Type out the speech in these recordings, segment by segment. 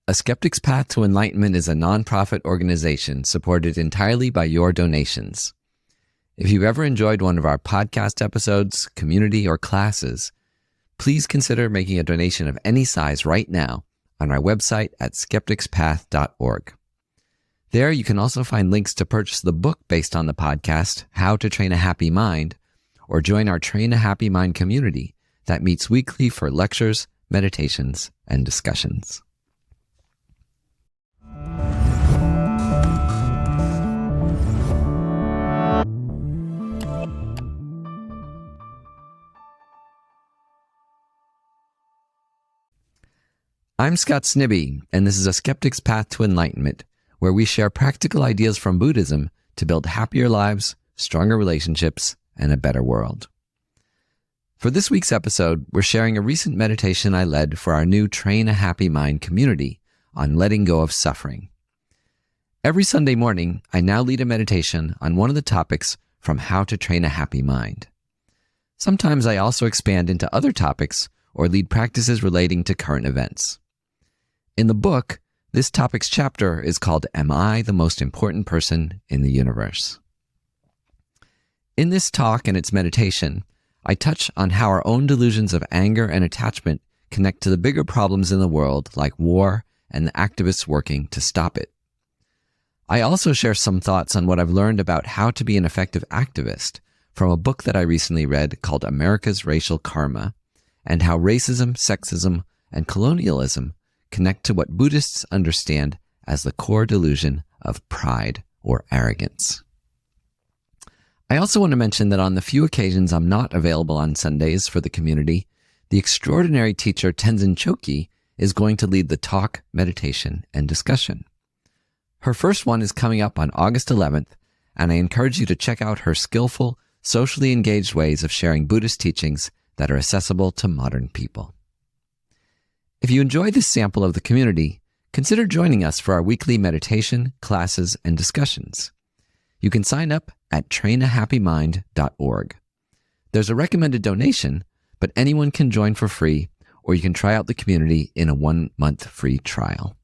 A Skeptic's Path to Enlightenment is a nonprofit organization supported entirely by your donations. If you've ever enjoyed one of our podcast episodes, community, or classes, please consider making a donation of any size right now on our website at skepticspath.org. There you can also find links to purchase the book based on the podcast, How to Train a Happy Mind, or join our Train a Happy Mind community that meets weekly for lectures, meditations, and discussions. I'm Scott Snibbe, and this is A Skeptic's Path to Enlightenment, where we share practical ideas from Buddhism to build happier lives, stronger relationships, and a better world. For this week's episode, we're sharing a recent meditation I led for our new Train a Happy Mind community on letting go of suffering. Every Sunday morning, I now lead a meditation on one of the topics from How to Train a Happy Mind. Sometimes I also expand into other topics or lead practices relating to current events. In the book, this topic's chapter is called Am I the Most Important Person in the Universe? In this talk and its meditation, I touch on how our own delusions of anger and attachment connect to the bigger problems in the world like war and the activists working to stop it. I also share some thoughts on what I've learned about how to be an effective activist from a book that I recently read called America's Racial Karma, and how racism, sexism, and colonialism connect to what Buddhists understand as the core delusion of pride or arrogance. I also want to mention that on the few occasions I'm not available on Sundays for the community, the extraordinary teacher Tenzin Choki is going to lead the talk, meditation, and discussion. Her first one is coming up on August 11th, and I encourage you to check out her skillful, socially engaged ways of sharing Buddhist teachings that are accessible to modern people. If you enjoy this sample of the community, consider joining us for our weekly meditation, classes, and discussions. You can sign up at trainahappymind.org. There's a recommended donation, but anyone can join for free, or you can try out the community in a 1-month free trial.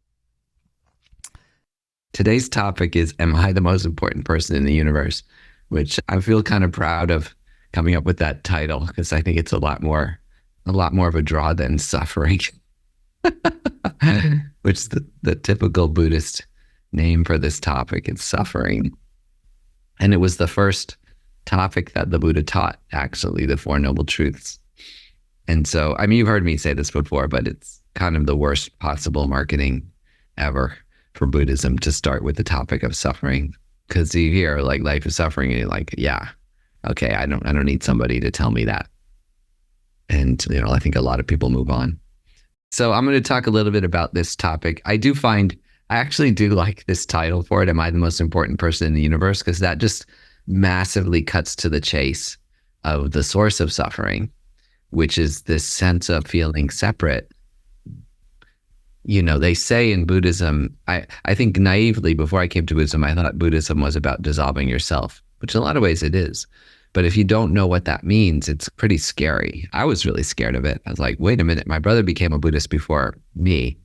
Today's topic is, Am I the Most Important Person in the Universe? Which I feel kind of proud of coming up with that title, because I think it's a lot more of a draw than suffering, which is the typical Buddhist name for this topic is suffering. And it was the first topic that the Buddha taught, actually, the Four Noble Truths. And so, I mean, you've heard me say this before, but it's kind of the worst possible marketing ever for Buddhism to start with the topic of suffering. Because you hear like life is suffering and you're like, yeah, okay, I don't need somebody to tell me that. And, I think a lot of people move on. So I'm going to talk a little bit about this topic. I actually do like this title for it, Am I the Most Important Person in the Universe? Because that just massively cuts to the chase of the source of suffering, which is this sense of feeling separate. They say in Buddhism, I think naively before I came to Buddhism, I thought Buddhism was about dissolving yourself, which in a lot of ways it is. But if you don't know what that means, it's pretty scary. I was really scared of it. I was like, wait a minute, my brother became a Buddhist before me.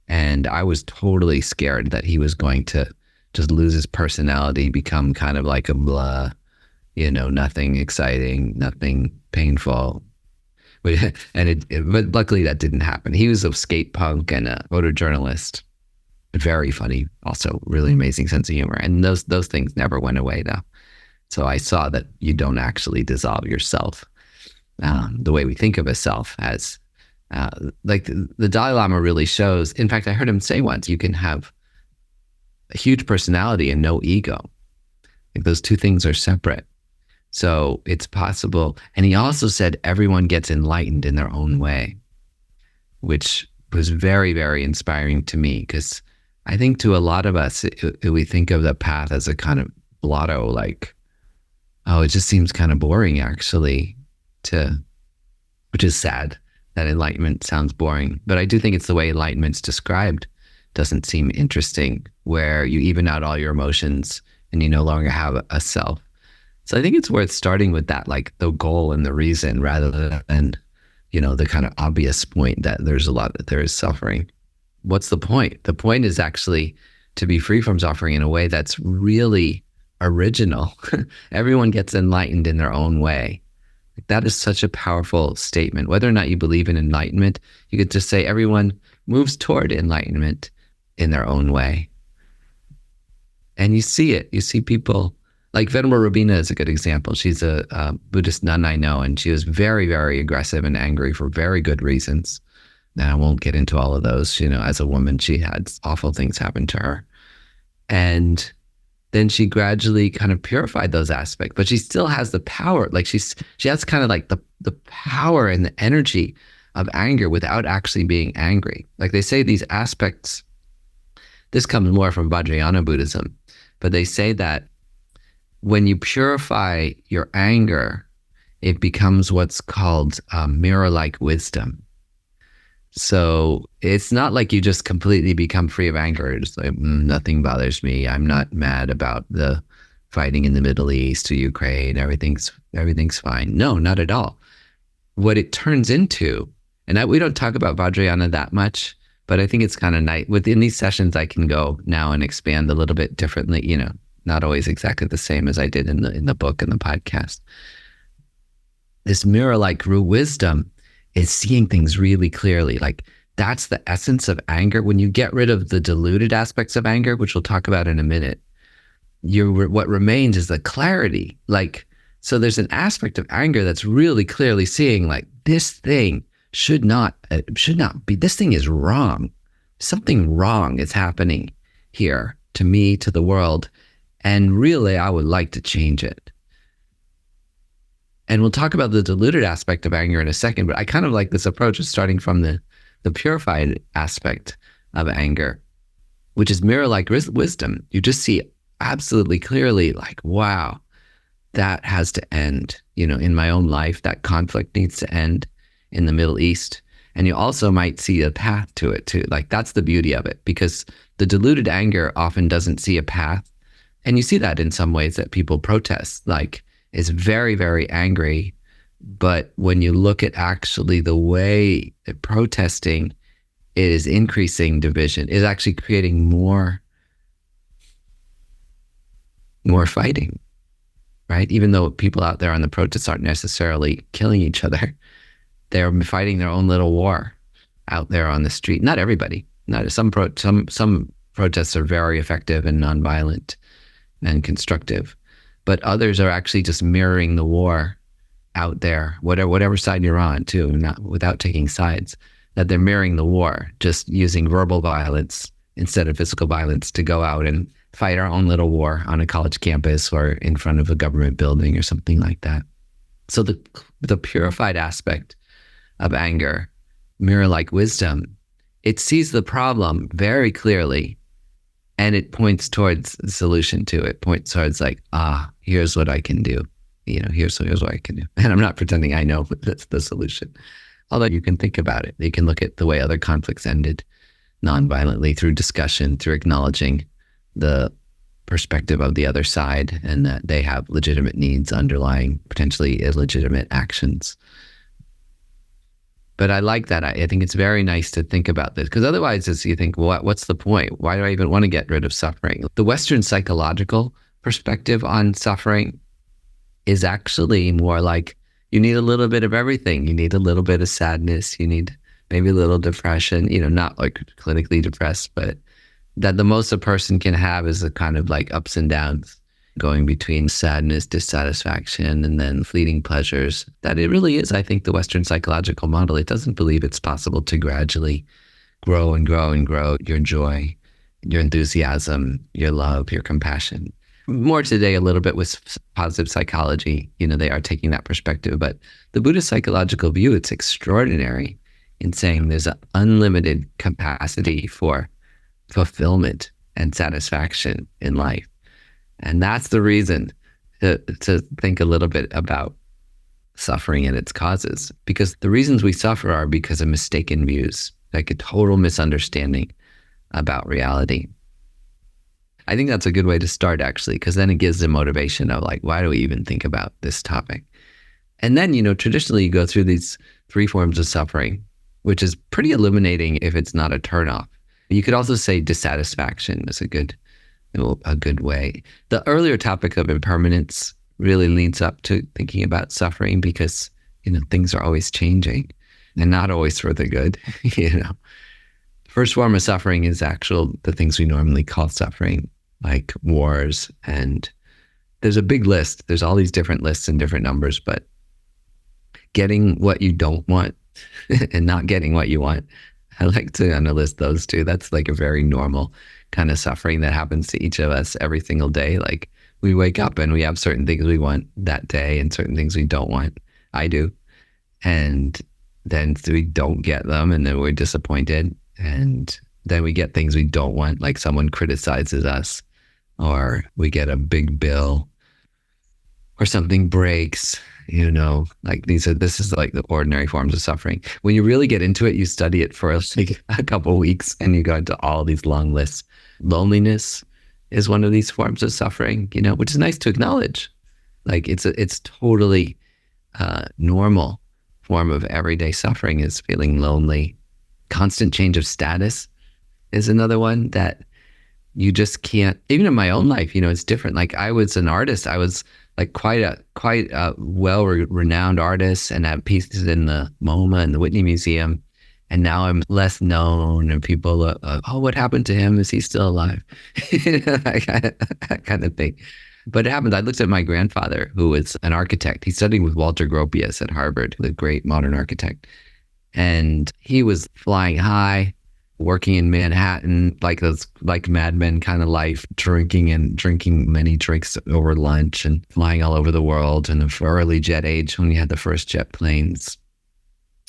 And I was totally scared that he was going to just lose his personality, become kind of like a blah, nothing exciting, nothing painful. But luckily that didn't happen. He was a skate punk and a photojournalist. Very funny, also really amazing sense of humor. And those things never went away though. So I saw that you don't actually dissolve yourself the way we think of a self as, like the Dalai Lama really shows. In fact, I heard him say once, you can have a huge personality and no ego. Like those two things are separate. So it's possible. And he also said everyone gets enlightened in their own way, which was very, very inspiring to me, because I think to a lot of us, we think of the path as a kind of blotto, like, oh, it just seems kind of boring actually, which is sad that enlightenment sounds boring. But I do think it's the way enlightenment's described doesn't seem interesting, where you even out all your emotions and you no longer have a self. So I think it's worth starting with that, like the goal and the reason, rather than, the kind of obvious point that there is suffering. what's the point? The point is actually to be free from suffering in a way that's really original. Everyone gets enlightened in their own way. That is such a powerful statement. Whether or not you believe in enlightenment, you could just say everyone moves toward enlightenment in their own way. And you see it. You see people like Venerable Robina is a good example. She's a Buddhist nun I know, and she was very, very aggressive and angry for very good reasons. And I won't get into all of those. As a woman, she had awful things happen to her. And then she gradually kind of purified those aspects, but she still has the power. Like she has kind of like the power and the energy of anger without actually being angry. Like they say these aspects, this comes more from Vajrayana Buddhism, but they say that when you purify your anger, it becomes what's called mirror-like wisdom. So it's not like you just completely become free of anger. It's like, nothing bothers me. I'm not mad about the fighting in the Middle East or Ukraine. Everything's fine. No, not at all. What it turns into, and we don't talk about Vajrayana that much, but I think it's kind of nice. Within these sessions, I can go now and expand a little bit differently, not always exactly the same as I did in the book and the podcast. This mirror-like wisdom is seeing things really clearly. Like that's the essence of anger. When you get rid of the diluted aspects of anger, which we'll talk about in a minute, what remains is the clarity. Like, so there's an aspect of anger that's really clearly seeing like this thing should not be, this thing is wrong. Something wrong is happening here to me, to the world. And really, I would like to change it. And we'll talk about the diluted aspect of anger in a second, but I kind of like this approach of starting from the purified aspect of anger, which is mirror-like wisdom. You just see absolutely clearly like, wow, that has to end. In my own life, that conflict needs to end in the Middle East. And you also might see a path to it too. Like that's the beauty of it, because the diluted anger often doesn't see a path. And you see that in some ways that people protest, like is very, very angry. But when you look at actually the way that protesting is increasing division, is actually creating more fighting, right? Even though people out there on the protests aren't necessarily killing each other, they're fighting their own little war out there on the street. Not everybody. Not some protests are very effective and nonviolent and constructive, but others are actually just mirroring the war out there, whatever side you're on too, not without taking sides, that they're mirroring the war, just using verbal violence instead of physical violence to go out and fight our own little war on a college campus or in front of a government building or something like that. So the purified aspect of anger, mirror-like wisdom, it sees the problem very clearly and it points towards the solution to it, points towards like, here's what I can do. Here's what I can do. And I'm not pretending I know that's the solution. Although you can think about it. You can look at the way other conflicts ended nonviolently through discussion, through acknowledging the perspective of the other side and that they have legitimate needs underlying potentially illegitimate actions. But I like that. I think it's very nice to think about this, because otherwise you think, well, what's the point? Why do I even want to get rid of suffering? The Western psychological perspective on suffering is actually more like you need a little bit of everything. You need a little bit of sadness. You need maybe a little depression, not like clinically depressed, but that the most a person can have is a kind of like ups and downs, going between sadness, dissatisfaction, and then fleeting pleasures. That it really is, I think, the Western psychological model. It doesn't believe it's possible to gradually grow and grow and grow your joy, your enthusiasm, your love, your compassion. More today, a little bit with positive psychology, they are taking that perspective. But the Buddhist psychological view, it's extraordinary in saying there's an unlimited capacity for fulfillment and satisfaction in life. And that's the reason to think a little bit about suffering and its causes. Because the reasons we suffer are because of mistaken views, like a total misunderstanding about reality. I think that's a good way to start, actually, because then it gives the motivation of like, why do we even think about this topic? And then, traditionally you go through these 3 forms of suffering, which is pretty illuminating if it's not a turnoff. You could also say dissatisfaction is a good way. The earlier topic of impermanence really leads up to thinking about suffering because, things are always changing and not always for the good. First form of suffering is the things we normally call suffering, like wars. And there's a big list. There's all these different lists and different numbers, but getting what you don't want and not getting what you want, I like to kind of list those two. That's like a very normal kind of suffering that happens to each of us every single day. Like we wake up and we have certain things we want that day and certain things we don't want. I do. And then we don't get them and then we're disappointed. And then we get things we don't want, like someone criticizes us or we get a big bill or something breaks, like this is like the ordinary forms of suffering. When you really get into it, you study it for like a couple of weeks and you go into all these long lists. Loneliness is one of these forms of suffering, which is nice to acknowledge. Like it's totally normal form of everyday suffering is feeling lonely. Constant change of status is another one that you just can't, even in my own life, it's different. Like I was an artist. I was like quite a well-renowned artist and had pieces in the MoMA and the Whitney Museum. And now I'm less known and people, what happened to him? Is he still alive? That kind of thing. But it happened. I looked at my grandfather, who was an architect. He studied with Walter Gropius at Harvard, the great modern architect. And he was flying high, working in Manhattan, like Mad Men kind of life, drinking many drinks over lunch and flying all over the world in the early jet age when he had the first jet planes.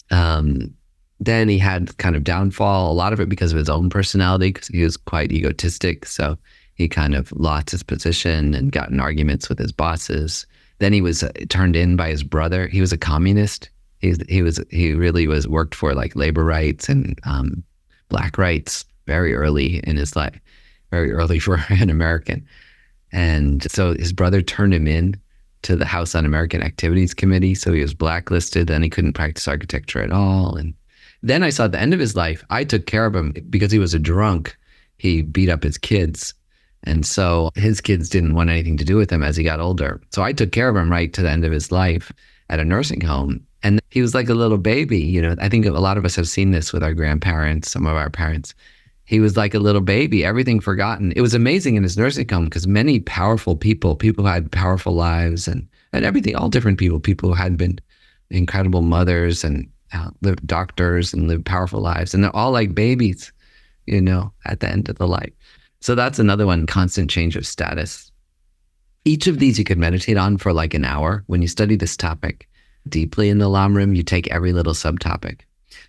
Then he had kind of downfall, a lot of it because of his own personality, because he was quite egotistic. So he kind of lost his position and got in arguments with his bosses. Then he was turned in by his brother. He was a communist. He really worked for like labor rights and Black rights very early in his life, very early for an American. And so his brother turned him in to the House Un-American Activities Committee. So he was blacklisted and he couldn't practice architecture at all. And then I saw at the end of his life, I took care of him because he was a drunk. He beat up his kids. And so his kids didn't want anything to do with him as he got older. So I took care of him right to the end of his life at a nursing home. And he was like a little baby. I think a lot of us have seen this with our grandparents, some of our parents. He was like a little baby, everything forgotten. It was amazing in his nursing home because many powerful people who had powerful lives and everything, all different people who had been incredible mothers and lived doctors and lived powerful lives. And they're all like babies, at the end of the life. So that's another one, constant change of status. Each of these you could meditate on for like an hour. When you study this topic deeply in the Lamrim, you take every little subtopic.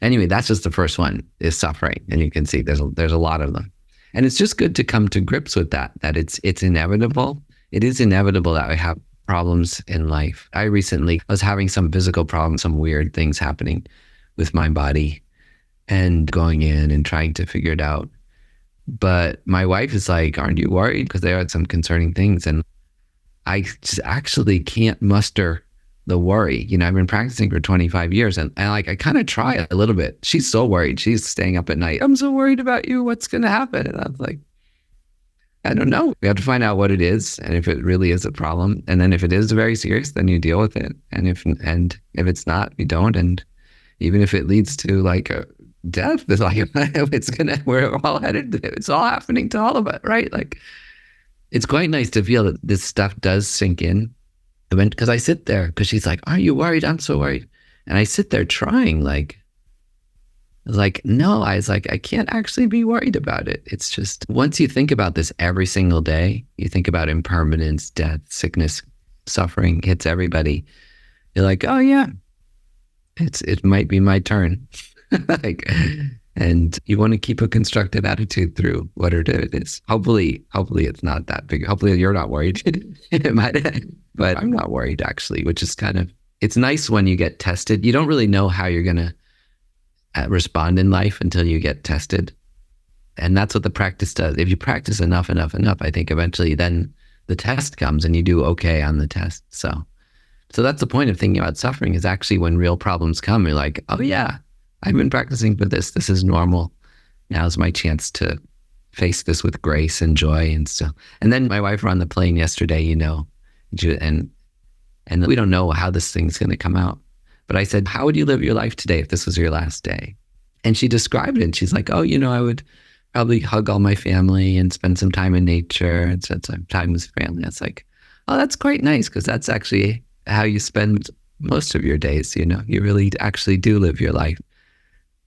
Anyway, that's just the first one, is suffering. And you can see there's a lot of them. And it's just good to come to grips with that it's inevitable. It is inevitable that we have problems in life. I was having some physical problems, some weird things happening with my body and going in and trying to figure it out. But my wife is like, aren't you worried? Because there are some concerning things. And I just actually can't muster the worry. I've been practicing for 25 years and I kind of try a little bit. She's so worried. She's staying up at night. I'm so worried about you. What's going to happen? And I was like, I don't know. We have to find out what it is and if it really is a problem. And then if it is very serious, then you deal with it. And if it's not, you don't. And even if it leads to like a death, it's like, we're all headed, it's all happening to all of it, right? Like, it's quite nice to feel that this stuff does sink in. Because I sit there, because she's like, are you worried? I'm so worried. And I sit there trying no, I can't actually be worried about it. It's just, once you think about this every single day, you think about impermanence, death, sickness, suffering hits everybody. You're like, oh yeah, it might be my turn. And you want to keep a constructive attitude through whatever it is. Hopefully it's not that big. Hopefully you're not worried. It might, but I'm not worried actually, which is it's nice when you get tested. You don't really know how you're going to respond in life until you get tested. And that's what the practice does. If you practice enough, I think eventually then the test comes and you do okay on the test. So that's the point of thinking about suffering, is actually when real problems come, you're like, oh yeah, I've been practicing for this. This is normal. Now's my chance to face this with grace and joy and stuff. And then my wife were on the plane yesterday, and we don't know how this thing's going to come out. But I said, how would you live your life today if this was your last day? And she described it. And she's like, oh, I would probably hug all my family and spend some time in nature and spend some time with family. It's like, oh, that's quite nice, because that's actually how you spend most of your days. You really actually do live your life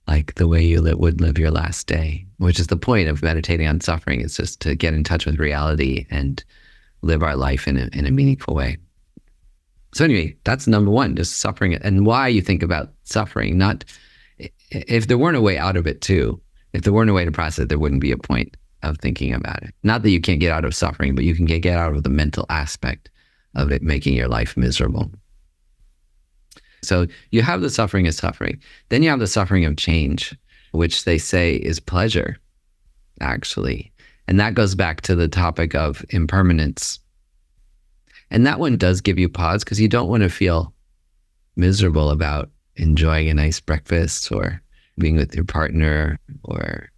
like the way you would live your last day, which is the point of meditating on suffering. It's just to get in touch with reality and live our life in a meaningful way. So anyway, that's number one, just suffering, and why you think about suffering. Not if there weren't a way out of it too, if there weren't a way to process it, there wouldn't be a point of thinking about it. Not that you can't get out of suffering, but you can get out of the mental aspect of it making your life miserable. So you have the suffering of suffering. Then you have the suffering of change, which they say is pleasure, actually. And that goes back to the topic of impermanence. And that one does give you pause, because you don't want to feel miserable about enjoying a nice breakfast or being with your partner or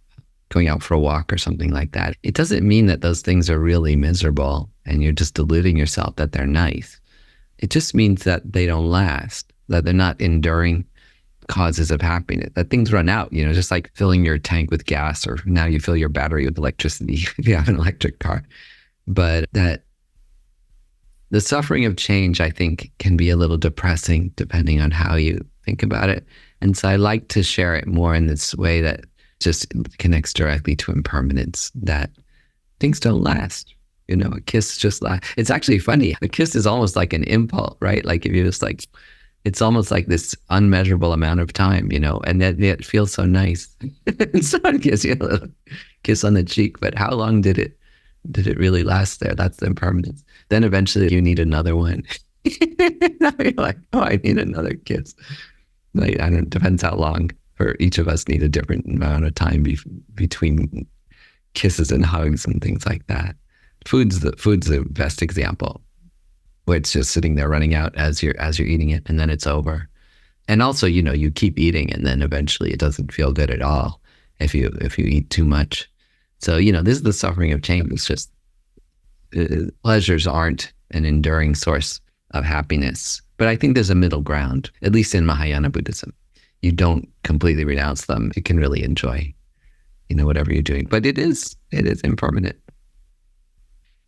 going out for a walk or something like that. It doesn't mean that those things are really miserable and you're just deluding yourself that they're nice. It just means that they don't last, that they're not enduring causes of happiness, that things run out, just like filling your tank with gas, or now you fill your battery with electricity if you have an electric car. But that the suffering of change, I think, can be a little depressing depending on how you think about it. And so I like to share it more in this way that just connects directly to impermanence, that things don't last. A kiss just lasts. It's actually funny. A kiss is almost like an impulse, right? Like if you just like, it's almost like this unmeasurable amount of time, and it feels so nice. And someone gives you a little kiss on the cheek, but how long did it really last there? That's the impermanence. Then eventually you need another one. Now you're like, oh, I need another kiss. Like, I don't, depends how long. For each of us need a different amount of time between kisses and hugs and things like that. Food's the best example, where it's just sitting there running out as you're eating it, and then it's over. And also, you keep eating, and then eventually it doesn't feel good at all if you eat too much. So, this is the suffering of change. It's just pleasures aren't an enduring source of happiness. But I think there's a middle ground, at least in Mahayana Buddhism. You don't completely renounce them. You can really enjoy, whatever you're doing. But it is impermanent.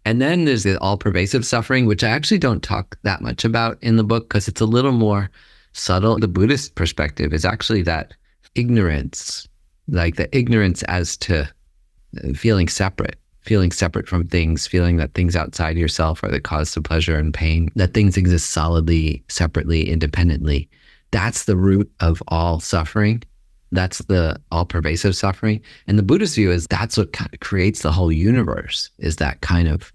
And then there's the all-pervasive suffering, which I actually don't talk that much about in the book, because it's a little more subtle. The Buddhist perspective is actually that ignorance, like the ignorance as to feeling separate from things, feeling that things outside yourself are the cause of pleasure and pain, that things exist solidly, separately, independently. That's the root of all suffering. That's the all-pervasive suffering. And the Buddhist view is that's what kind of creates the whole universe, is that kind of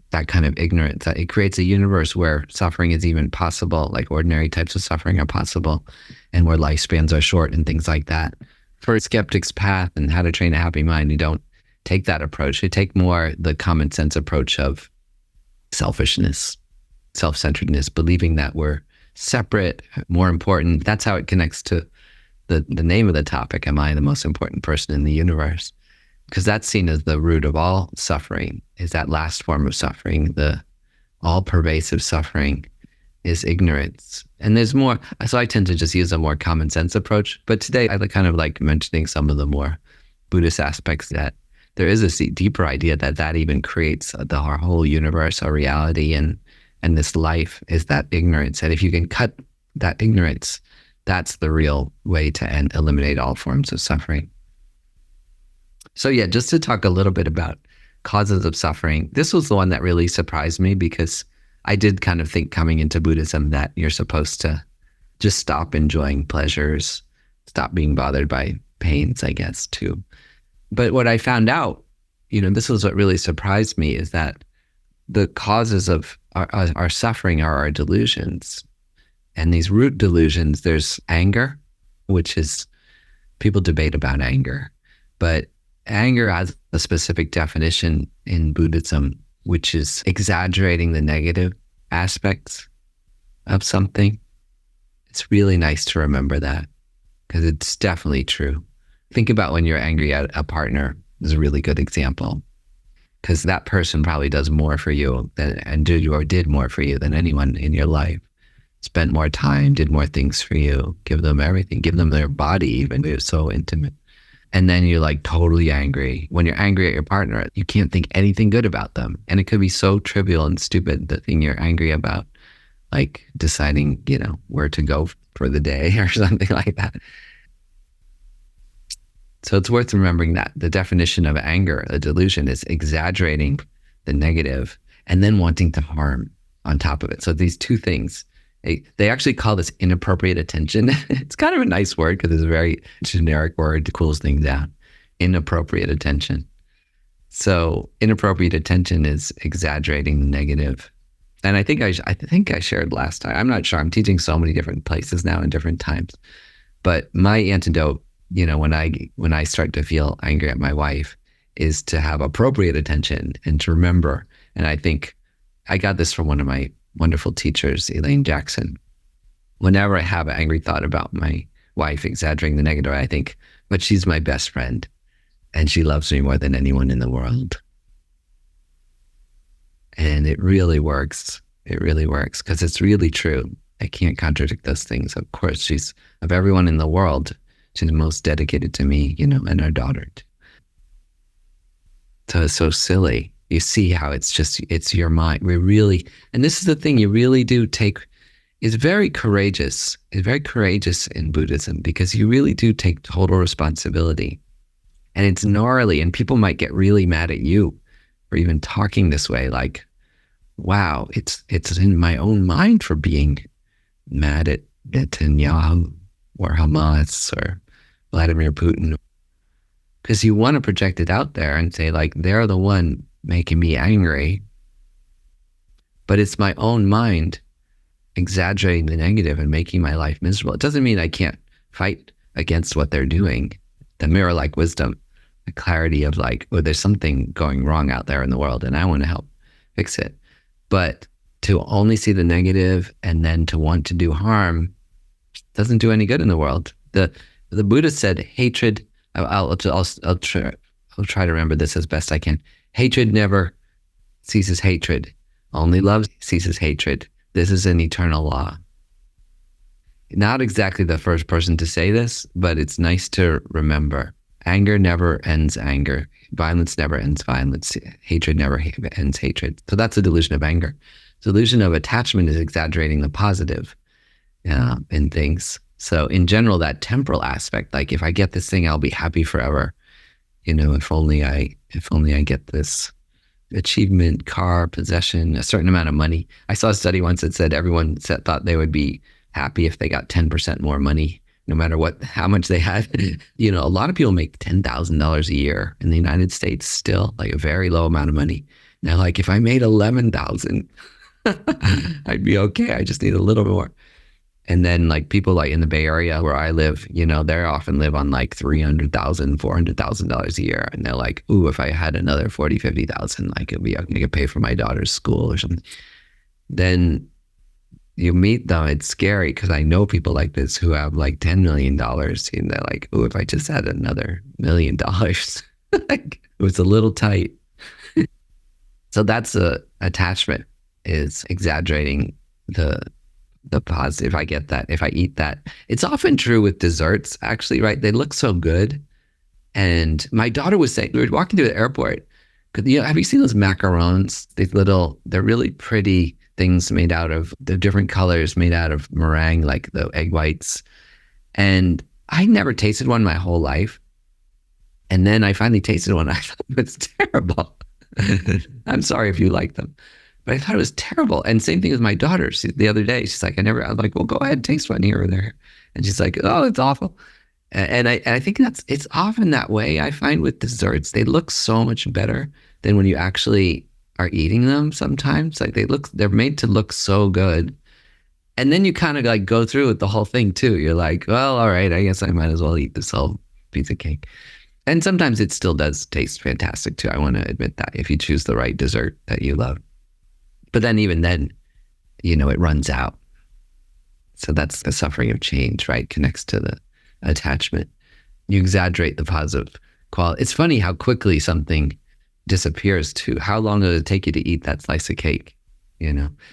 ignorance. That it creates a universe where suffering is even possible, like ordinary types of suffering are possible, and where lifespans are short and things like that. For Skeptic's Path and How to Train a Happy Mind, you don't take that approach. You take more the common sense approach of selfishness, self-centeredness, believing that we're separate, more important. That's how it connects to the name of the topic, am I the most important person in the universe? Because that's seen as the root of all suffering, is that last form of suffering. The all-pervasive suffering is ignorance. And there's more, so I tend to just use a more common sense approach. But today I kind of like mentioning some of the more Buddhist aspects, that there is a deeper idea that even creates our whole universe, our reality, and this life is that ignorance. And if you can cut that ignorance, that's the real way to eliminate all forms of suffering. So yeah, just to talk a little bit about causes of suffering, this was the one that really surprised me, because I did kind of think coming into Buddhism that you're supposed to just stop enjoying pleasures, stop being bothered by pains, I guess, too. But what I found out, this was what really surprised me, is that the causes of our suffering are our delusions. And these root delusions, there's anger, which is, people debate about anger, but anger has a specific definition in Buddhism, which is exaggerating the negative aspects of something. It's really nice to remember that, because it's definitely true. Think about when you're angry at a partner is a really good example, because that person probably does more for you did more for you than anyone in your life. Spent more time, did more things for you, give them everything, give them their body, even if it's so intimate. And then you're like totally angry. When you're angry at your partner, you can't think anything good about them. And it could be so trivial and stupid, the thing you're angry about, like deciding, where to go for the day or something like that. So it's worth remembering that the definition of anger, a delusion, is exaggerating the negative and then wanting to harm on top of it. So these two things, they actually call this inappropriate attention. It's kind of a nice word because it's a very generic word that cools things down. Inappropriate attention. So inappropriate attention is exaggerating the negative. And I think I shared last time. I'm not sure. I'm teaching so many different places now in different times. But my antidote, when I start to feel angry at my wife, is to have appropriate attention and to remember. And I think I got this from one of my wonderful teachers, Elaine Jackson. Whenever I have an angry thought about my wife exaggerating the negative, I think, but she's my best friend and she loves me more than anyone in the world. And it really works. It really works because it's really true. I can't contradict those things. Of course, she's, of everyone in the world, she's most dedicated to me, and our daughter. So it's so silly. You see how it's your mind. And this is the thing, you really do it's very courageous. It's very courageous in Buddhism because you really do take total responsibility. And it's gnarly, and people might get really mad at you for even talking this way. Like, wow, it's in my own mind for being mad at Netanyahu or Hamas or Vladimir Putin. Because you want to project it out there and say, like, they're the one making me angry. But it's my own mind exaggerating the negative and making my life miserable. It doesn't mean I can't fight against what they're doing. The mirror-like wisdom, the clarity of like, oh, there's something going wrong out there in the world and I want to help fix it. But to only see the negative and then to want to do harm doesn't do any good in the world. The Buddha said hatred, I'll try to remember this as best I can. Hatred never ceases hatred. Only love ceases hatred. This is an eternal law. Not exactly the first person to say this, but it's nice to remember. Anger never ends anger. Violence never ends violence. Hatred never ends hatred. So that's a delusion of anger. Delusion of attachment is exaggerating the positive in things. So in general, that temporal aspect, like if I get this thing, I'll be happy forever. If only I get this achievement, car, possession, a certain amount of money. I saw a study once that said everyone thought they would be happy if they got 10% more money, no matter how much they had. A lot of people make $10,000 a year in the United States still, like a very low amount of money. Now, like if I made 11,000, I'd be okay. I just need a little more. And then like people like in the Bay Area where I live, they often live on like $300,000, $400,000 a year. And they're like, ooh, if I had another 40, 50,000, like I could pay for my daughter's school or something. Then you meet them, it's scary because I know people like this who have like $10 million and they're like, ooh, if I just had another $1 million, like it was a little tight. So that's attachment is exaggerating the positive. If I get that, if I eat that. It's often true with desserts, actually, right? They look so good. And my daughter was saying, we were walking through the airport, have you seen those macarons? They're really pretty things made out of the different colors, made out of meringue, like the egg whites. And I never tasted one my whole life. And then I finally tasted one. I thought it was terrible. I'm sorry if you like them. But I thought it was terrible. And same thing with my daughter. The other day, she's like, I was like, well, go ahead, taste one here or there. And she's like, oh, it's awful. And I think it's often that way. I find with desserts, they look so much better than when you actually are eating them sometimes. Like they're made to look so good. And then you kind of like go through with the whole thing too. You're like, well, all right, I guess I might as well eat this whole piece of cake. And sometimes it still does taste fantastic too. I want to admit that if you choose the right dessert that you love. But then even then, it runs out. So that's the suffering of change, right? Connects to the attachment. You exaggerate the positive quality. It's funny how quickly something disappears too. How long does it take you to eat that slice of cake?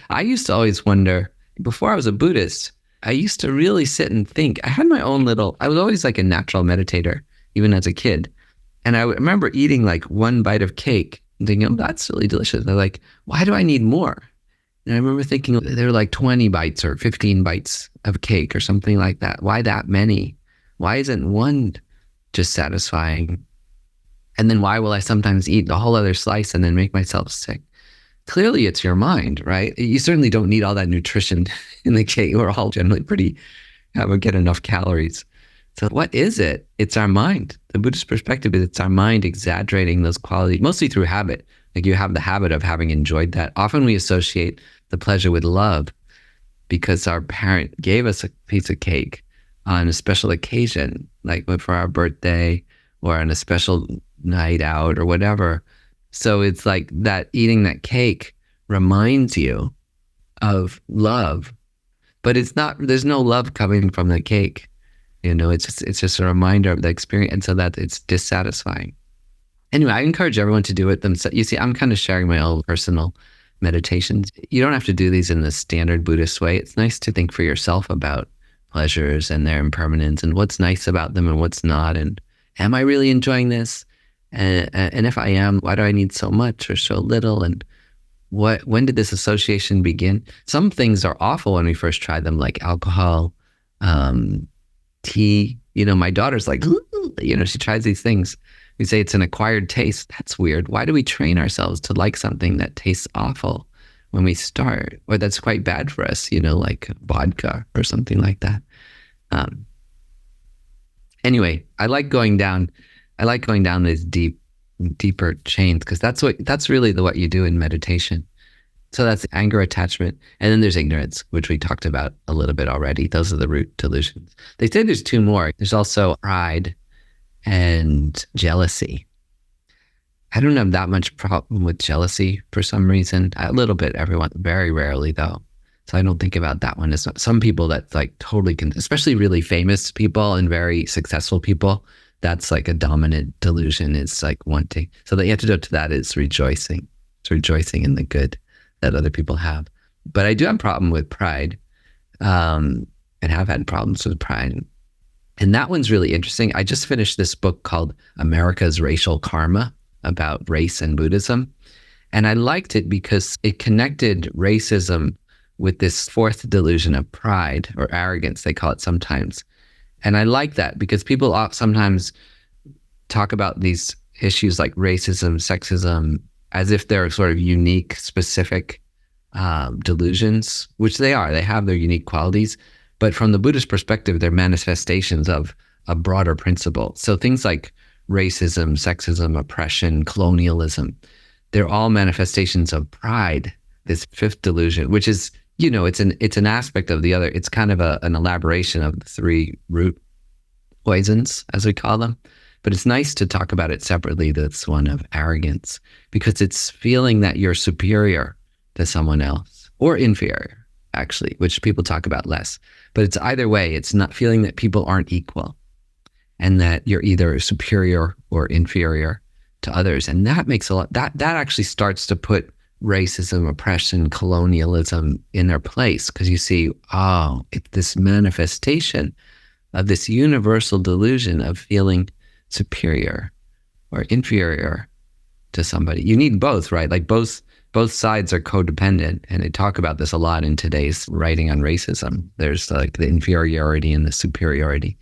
I used to always wonder, before I was a Buddhist, I used to really sit and think. I had my own I was always like a natural meditator, even as a kid. And I remember eating like one bite of cake and thinking, oh, that's really delicious. I'm like, why do I need more? And I remember thinking there were like 20 bites or 15 bites of cake or something like that. Why that many? Why isn't one just satisfying? And then why will I sometimes eat a whole other slice and then make myself sick? Clearly it's your mind, right? You certainly don't need all that nutrition in the cake. We're all generally get enough calories. So what is it? It's our mind. The Buddhist perspective is it's our mind exaggerating those qualities, mostly through habit. Like you have the habit of having enjoyed that. Often we associate the pleasure with love because our parent gave us a piece of cake on a special occasion, like for our birthday or on a special night out or whatever. So it's like that eating that cake reminds you of love, but there's no love coming from the cake. It's just a reminder of the experience, and so that it's dissatisfying. Anyway, I encourage everyone to do it themselves. You see, I'm kind of sharing my own personal meditations. You don't have to do these in the standard Buddhist way. It's nice to think for yourself about pleasures and their impermanence and what's nice about them and what's not. And am I really enjoying this? And if I am, why do I need so much or so little? And when did this association begin? Some things are awful when we first try them, like alcohol, tea. My daughter's like, she tries these things. We say it's an acquired taste. That's weird. Why do we train ourselves to like something that tastes awful when we start, or that's quite bad for us, like vodka or something like that? Anyway, I like going down these deeper chains, because that's really what you do in meditation. So that's anger, attachment, and then there's ignorance, which we talked about a little bit already. Those are the root delusions. They say there's two more. There's also pride and jealousy. I don't have that much problem with jealousy for some reason. A little bit, everyone, very rarely though. So I don't think about that one as some people that like totally can, especially really famous people and very successful people. That's like a dominant delusion, is like wanting. So the antidote to that is rejoicing. It's rejoicing in the good that other people have. But I do have a problem with pride, and have had problems with pride. And that one's really interesting. I just finished this book called America's Racial Karma, about race and Buddhism. And I liked it because it connected racism with this fourth delusion of pride, or arrogance, they call it sometimes. And I like that because people sometimes talk about these issues like racism, sexism, as if they're sort of unique, specific delusions, which they are. They have their unique qualities. But from the Buddhist perspective, they're manifestations of a broader principle. So things like racism, sexism, oppression, colonialism, they're all manifestations of pride, this fifth delusion, which is, it's an aspect of the other. It's kind of an elaboration of the three root poisons, as we call them. But it's nice to talk about it separately. That's one of arrogance, because it's feeling that you're superior to someone else, or inferior, actually, which people talk about less. But it's either way. It's not feeling that people aren't equal and that you're either superior or inferior to others. And that makes that actually starts to put racism, oppression, colonialism in their place, because you see, it's this manifestation of this universal delusion of feeling superior or inferior to somebody. You need both, right? Like both sides are codependent, and they talk about this a lot in today's writing on racism. There's like the inferiority and the superiority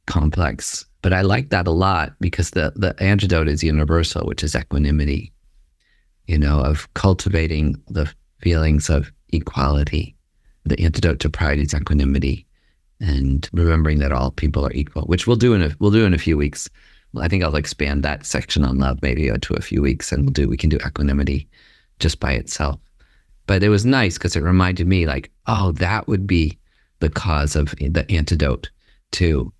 complex. But I like that a lot because the antidote is universal, which is equanimity, of cultivating the feelings of equality. The antidote to pride is equanimity, and remembering that all people are equal, which we'll do in a few weeks. I think I'll expand that section on love maybe to a few weeks, and we can do equanimity just by itself. But it was nice because it reminded me like, that would be the cause of the antidote to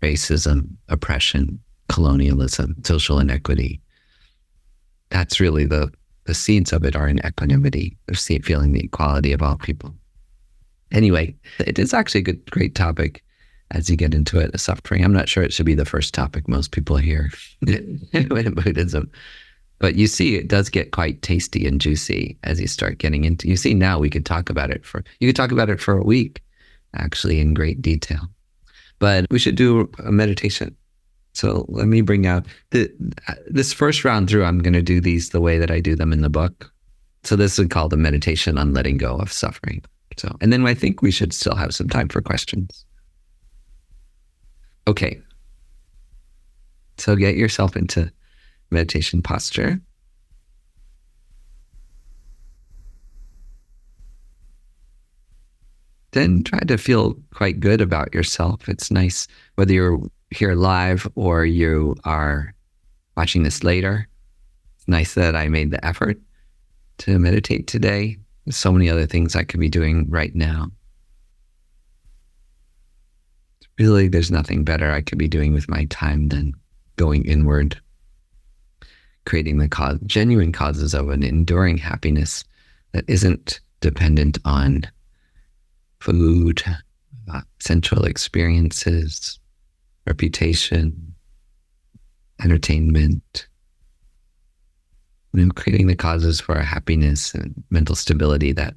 racism, oppression, colonialism, social inequity. That's really the seeds of it are in equanimity, feeling the equality of all people. Anyway, it is actually a great topic. as you get into it, suffering. I'm not sure it should be the first topic most people hear in Buddhism. But you see, it does get quite tasty and juicy as you start getting into. You see, now we could talk about it for a week, actually, in great detail. But we should do a meditation. So let me bring out this first round through. I'm going to do these the way that I do them in the book. So this is called the meditation on letting go of suffering. So, and then I think we should still have some time for questions. Okay. So get yourself into meditation posture. Then try to feel quite good about yourself. It's nice whether you're here live or you are watching this later. It's nice that I made the effort to meditate today. There's so many other things I could be doing right now. Really, there's nothing better I could be doing with my time than going inward, creating the genuine causes of an enduring happiness that isn't dependent on food, sensual experiences, reputation, entertainment. And creating the causes for a happiness and mental stability that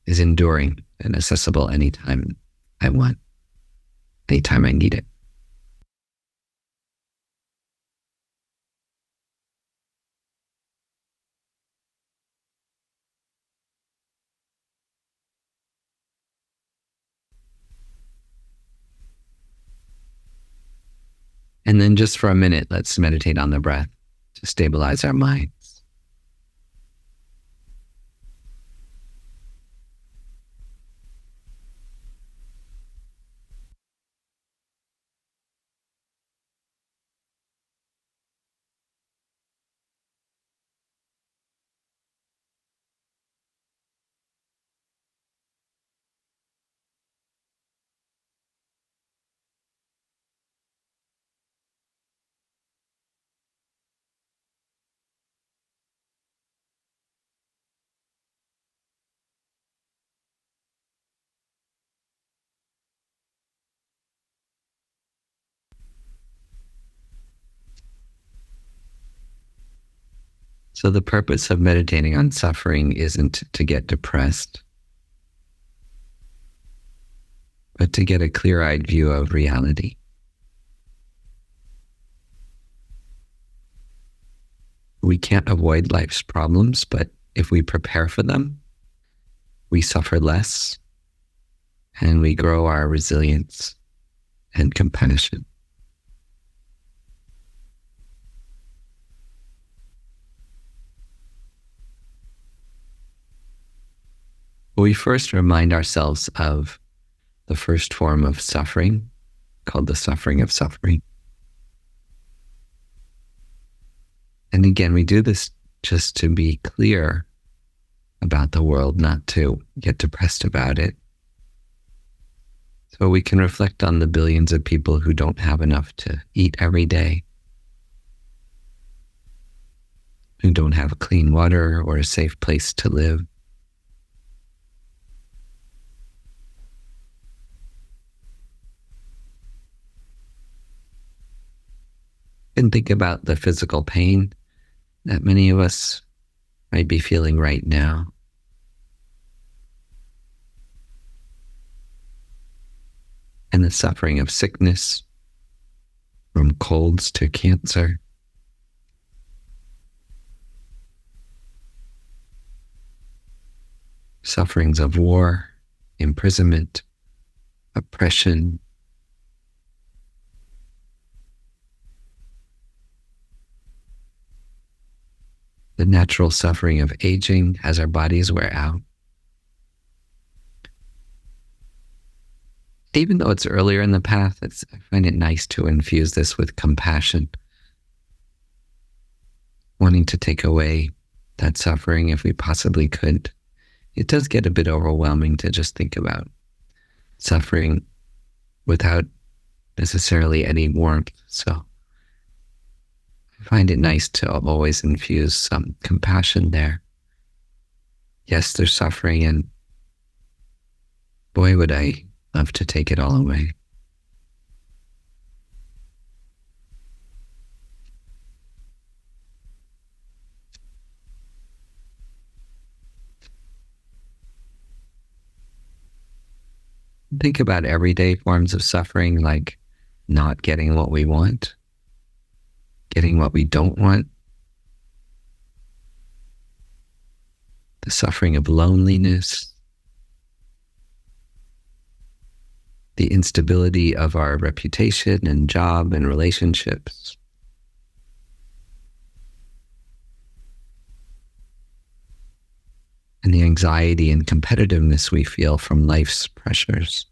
is enduring and accessible anytime I want, anytime I need it. And then just for a minute, let's meditate on the breath to stabilize our minds. So the purpose of meditating on suffering isn't to get depressed, but to get a clear-eyed view of reality. We can't avoid life's problems, but if we prepare for them, we suffer less and we grow our resilience and compassion. We first remind ourselves of the first form of suffering, called the suffering of suffering. And again, we do this just to be clear about the world, not to get depressed about it. So we can reflect on the billions of people who don't have enough to eat every day, who don't have clean water or a safe place to live. And think about the physical pain that many of us might be feeling right now. And the suffering of sickness, from colds to cancer. Sufferings of war, imprisonment, oppression, the natural suffering of aging as our bodies wear out. Even though it's earlier in the path, I find it nice to infuse this with compassion, wanting to take away that suffering if we possibly could. It does get a bit overwhelming to just think about suffering without necessarily any warmth. So I find it nice to always infuse some compassion there. Yes, there's suffering, and boy, would I love to take it all away. Think about everyday forms of suffering, like not getting what we want, getting what we don't want, the suffering of loneliness, the instability of our reputation and job and relationships, and the anxiety and competitiveness we feel from life's pressures.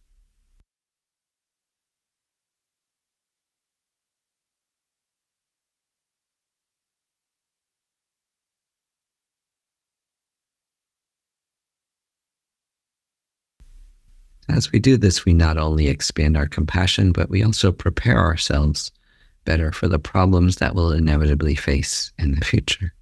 As we do this, we not only expand our compassion, but we also prepare ourselves better for the problems that we'll inevitably face in the future.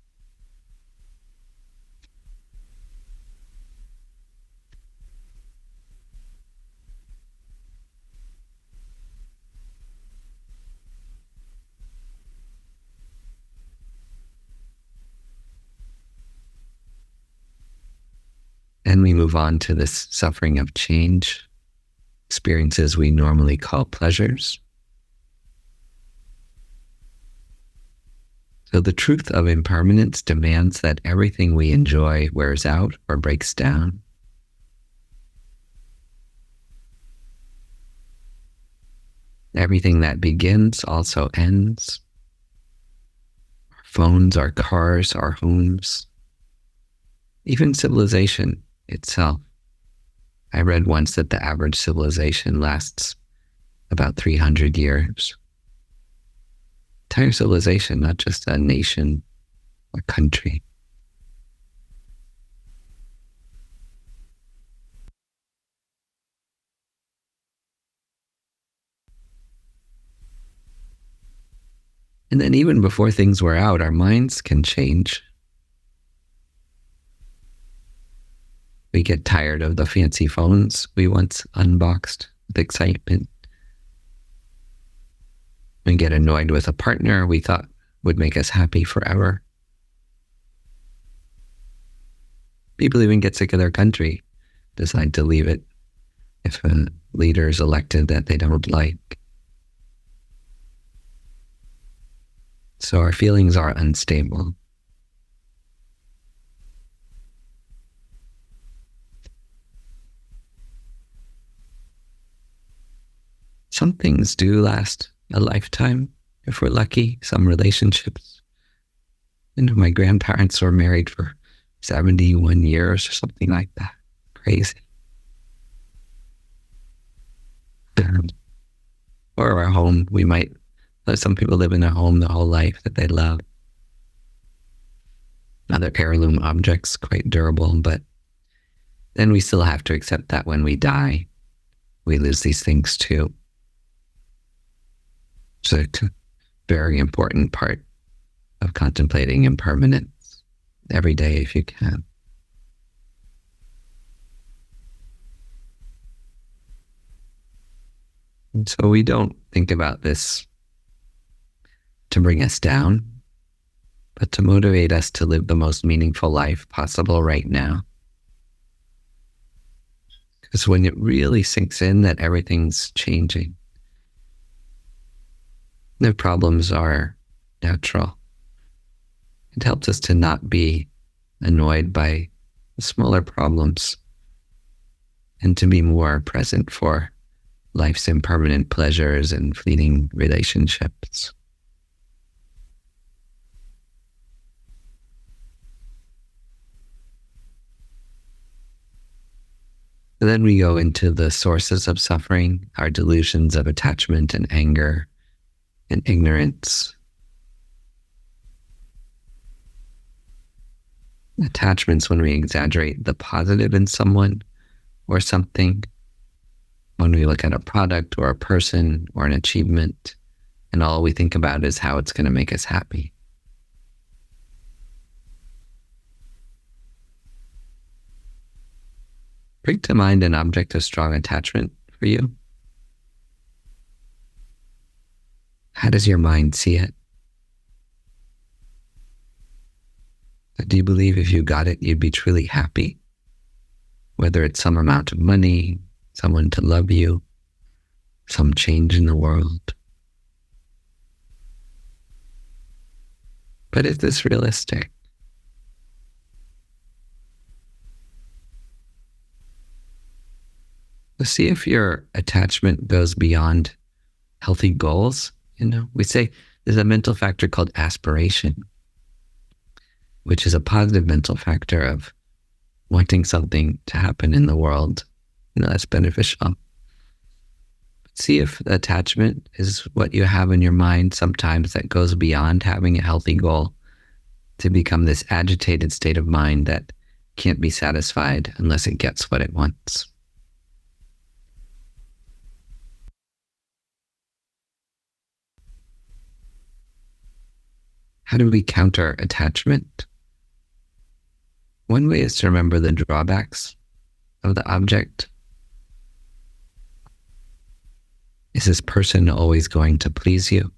And we move on to this suffering of change, experiences we normally call pleasures. So the truth of impermanence demands that everything we enjoy wears out or breaks down. Everything that begins also ends. Our phones, our cars, our homes, even civilization itself. I read once that the average civilization lasts about 300 years. Entire civilization, not just a nation or country. And then even before things wear out, our minds can change. We get tired of the fancy phones we once unboxed with excitement. We get annoyed with a partner we thought would make us happy forever. People even get sick of their country, decide to leave it if a leader is elected that they don't like. So our feelings are unstable. Some things do last a lifetime, if we're lucky. Some relationships. My grandparents were married for 71 years or something like that. Crazy. Or our home, some people live in a home the whole life that they love. Other heirloom objects, quite durable, but then we still have to accept that when we die, we lose these things too. So it's a very important part of contemplating impermanence every day if you can. And so we don't think about this to bring us down, but to motivate us to live the most meaningful life possible right now. Because when it really sinks in that everything's changing, the problems are natural. It helps us to not be annoyed by the smaller problems and to be more present for life's impermanent pleasures and fleeting relationships. And then we go into the sources of suffering, our delusions of attachment and anger and ignorance. Attachments when we exaggerate the positive in someone or something, when we look at a product or a person or an achievement, and all we think about is how it's going to make us happy. Bring to mind an object of strong attachment for you. How does your mind see it? Do you believe if you got it, you'd be truly happy? Whether it's some amount of money, someone to love you, some change in the world. But is this realistic? Let's see if your attachment goes beyond healthy goals. We say there's a mental factor called aspiration, which is a positive mental factor of wanting something to happen in the world, that's beneficial. But see if the attachment is what you have in your mind sometimes that goes beyond having a healthy goal to become this agitated state of mind that can't be satisfied unless it gets what it wants. How do we counter attachment? One way is to remember the drawbacks of the object. Is this person always going to please you?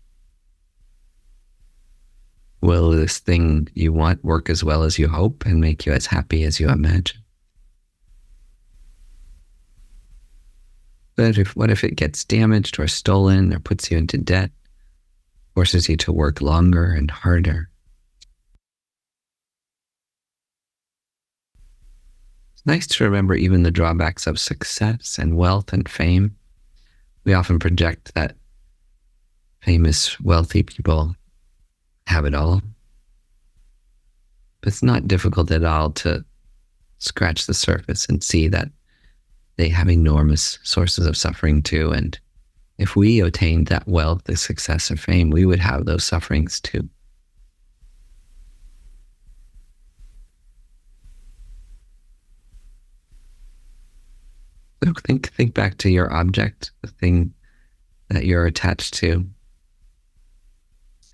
Will this thing you want work as well as you hope and make you as happy as you imagine? But what if it gets damaged or stolen or puts you into debt, forces you to work longer and harder? It's nice to remember even the drawbacks of success and wealth and fame. We often project that famous, wealthy people have it all. But it's not difficult at all to scratch the surface and see that they have enormous sources of suffering too. And if we attained that wealth, the success, or fame, we would have those sufferings too. So think back to your object, the thing that you're attached to,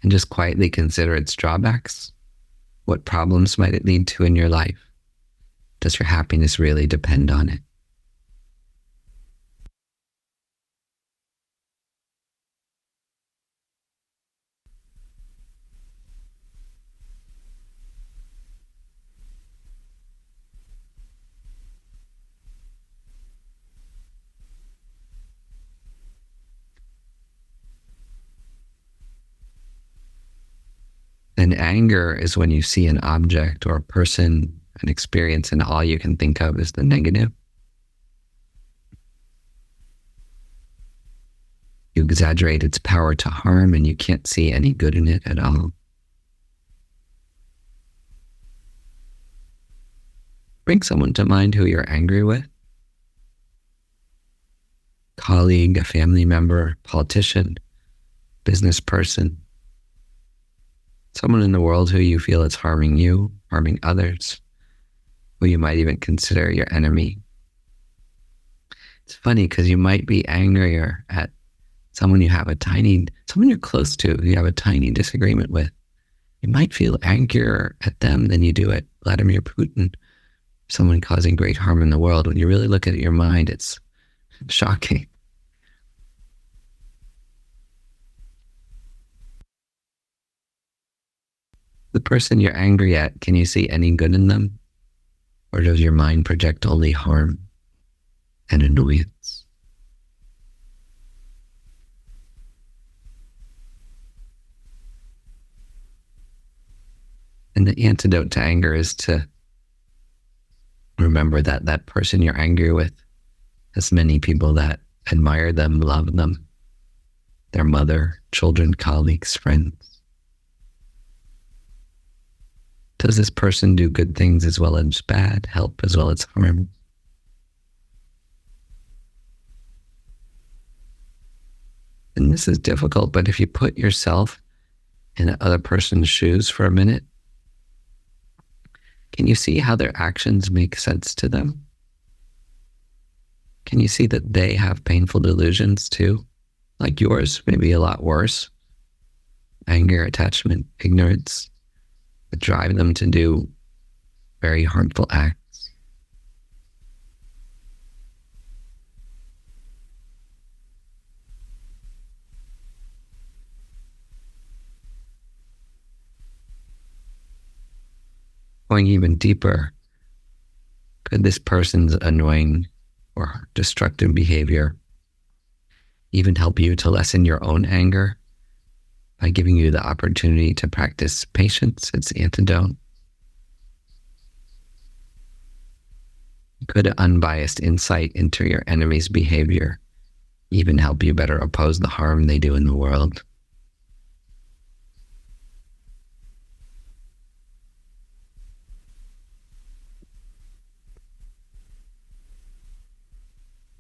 and just quietly consider its drawbacks. What problems might it lead to in your life? Does your happiness really depend on it? And anger is when you see an object or a person, an experience, and all you can think of is the negative. You exaggerate its power to harm and you can't see any good in it at all. Bring someone to mind who you're angry with. Colleague, a family member, politician, business person. Someone in the world who you feel is harming you, harming others, who you might even consider your enemy. It's funny because you might be angrier at someone you're close to, who you have a tiny disagreement with. You might feel angrier at them than you do at Vladimir Putin, someone causing great harm in the world. When you really look at your mind, it's shocking. The person you're angry at, can you see any good in them? Or does your mind project only harm and annoyance? And the antidote to anger is to remember that that person you're angry with has many people that admire them, love them, their mother, children, colleagues, friends. Does this person do good things as well as bad, help as well as harm? And this is difficult, but if you put yourself in the other person's shoes for a minute, can you see how their actions make sense to them? Can you see that they have painful delusions too? Like yours, maybe a lot worse. Anger, attachment, ignorance, that drive them to do very harmful acts. Going even deeper, could this person's annoying or destructive behavior, even help you to lessen your own anger by giving you the opportunity to practice patience. It's the antidote. Could unbiased insight into your enemy's behavior even help you better oppose the harm they do in the world?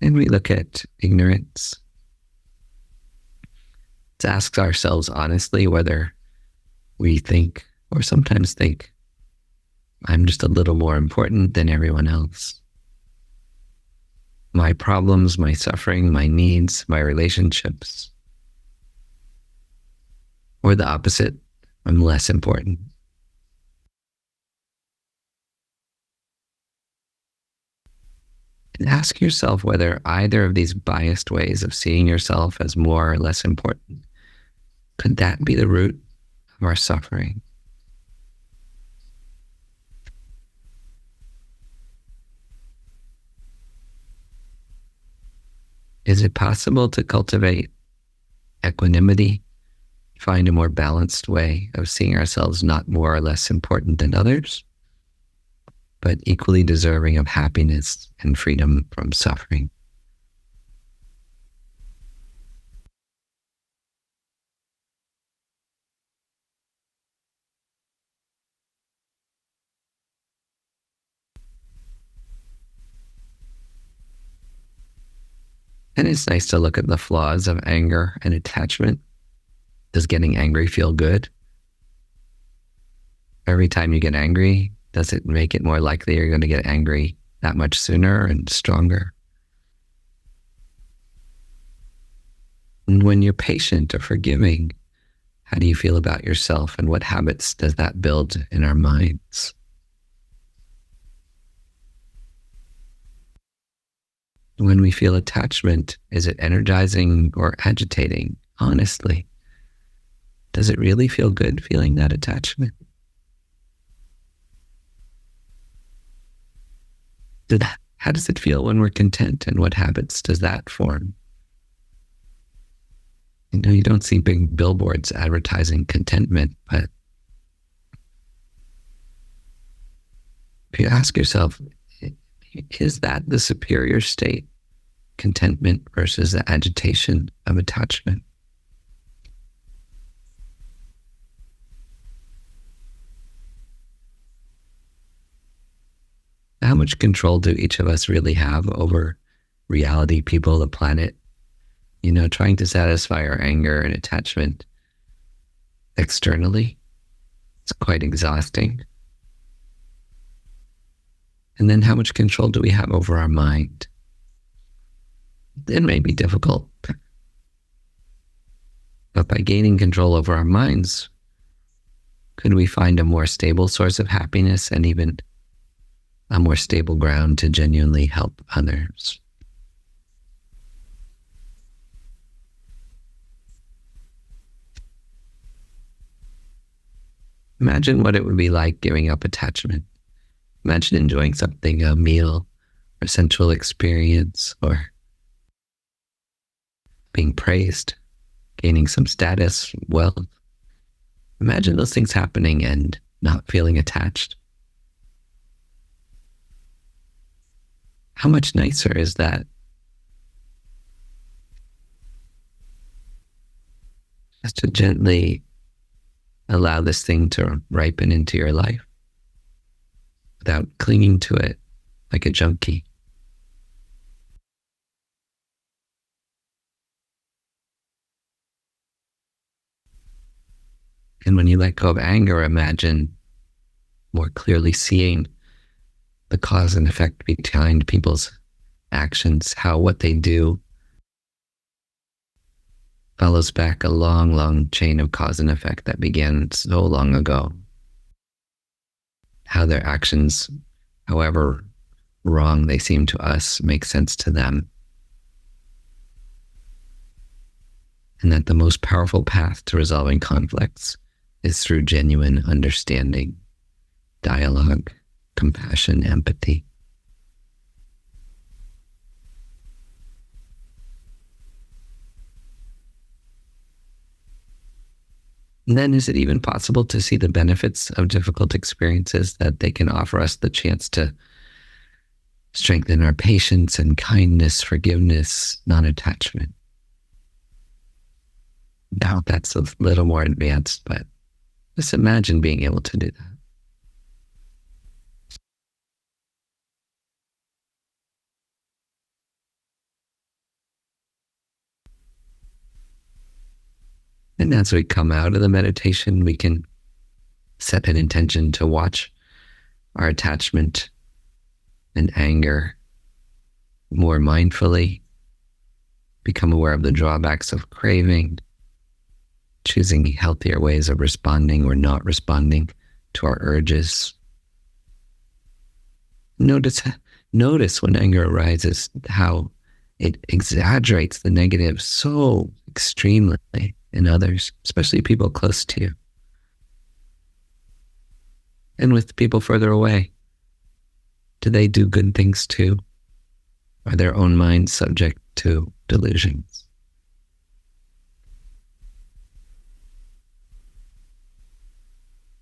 And we look at ignorance. To ask ourselves honestly whether we think, or sometimes think, I'm just a little more important than everyone else. My problems, my suffering, my needs, my relationships. Or the opposite, I'm less important. And ask yourself whether either of these biased ways of seeing yourself as more or less important, could that be the root of our suffering? Is it possible to cultivate equanimity, find a more balanced way of seeing ourselves not more or less important than others, but equally deserving of happiness and freedom from suffering? And it's nice to look at the flaws of anger and attachment. Does getting angry feel good? Every time you get angry, does it make it more likely you're going to get angry that much sooner and stronger? And when you're patient or forgiving, how do you feel about yourself, and what habits does that build in our minds? When we feel attachment, is it energizing or agitating? Honestly, does it really feel good feeling that attachment? How does it feel when we're content, and what habits does that form? You know, you don't see big billboards advertising contentment, but if you ask yourself, is that the superior state, contentment versus the agitation of attachment? How much control do each of us really have over reality, people, the planet? You know, trying to satisfy our anger and attachment externally, it's quite exhausting. And then how much control do we have over our mind? It may be difficult, but by gaining control over our minds, could we find a more stable source of happiness and even a more stable ground to genuinely help others? Imagine what it would be like giving up attachment. Imagine enjoying something, a meal, or sensual experience, or being praised, gaining some status, wealth. Imagine those things happening and not feeling attached. How much nicer is that? Just to gently allow this thing to ripen into your life without clinging to it like a junkie. And when you let go of anger, imagine more clearly seeing the cause and effect behind people's actions, how what they do follows back a long, long chain of cause and effect that began so long ago. How their actions, however wrong they seem to us, make sense to them. And that the most powerful path to resolving conflicts is through genuine understanding, dialogue, compassion, empathy. And then is it even possible to see the benefits of difficult experiences, that they can offer us the chance to strengthen our patience and kindness, forgiveness, non-attachment? Doubt that's a little more advanced, but just imagine being able to do that. And as we come out of the meditation, we can set an intention to watch our attachment and anger more mindfully, become aware of the drawbacks of craving, choosing healthier ways of responding or not responding to our urges. Notice when anger arises, how it exaggerates the negative so extremely in others, especially people close to you. And with people further away, do they do good things too? Are their own minds subject to delusions?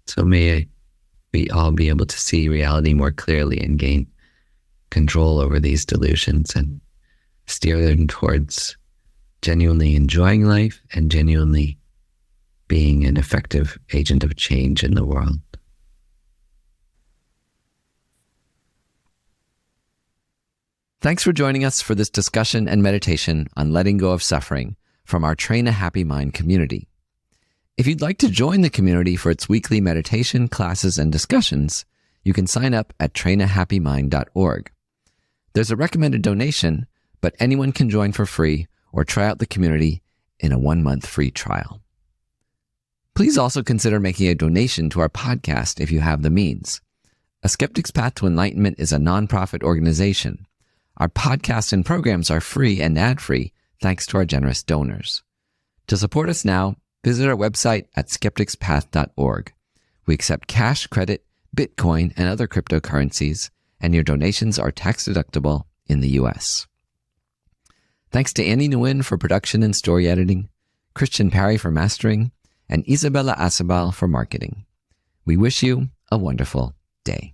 So may we all be able to see reality more clearly and gain control over these delusions and steer them towards genuinely enjoying life and genuinely being an effective agent of change in the world. Thanks for joining us for this discussion and meditation on letting go of suffering from our Train a Happy Mind community. If you'd like to join the community for its weekly meditation, classes, and discussions, you can sign up at trainahappymind.org. There's a recommended donation, but anyone can join for free or try out the community in a 1-month free trial. Please also consider making a donation to our podcast if you have the means. A Skeptic's Path to Enlightenment is a nonprofit organization. Our podcasts and programs are free and ad-free thanks to our generous donors. To support us now, visit our website at skepticspath.org. We accept cash, credit, Bitcoin, and other cryptocurrencies, and your donations are tax-deductible in the U.S. Thanks to Annie Nguyen for production and story editing, Christian Parry for mastering, and Isabella Acebal for marketing. We wish you a wonderful day.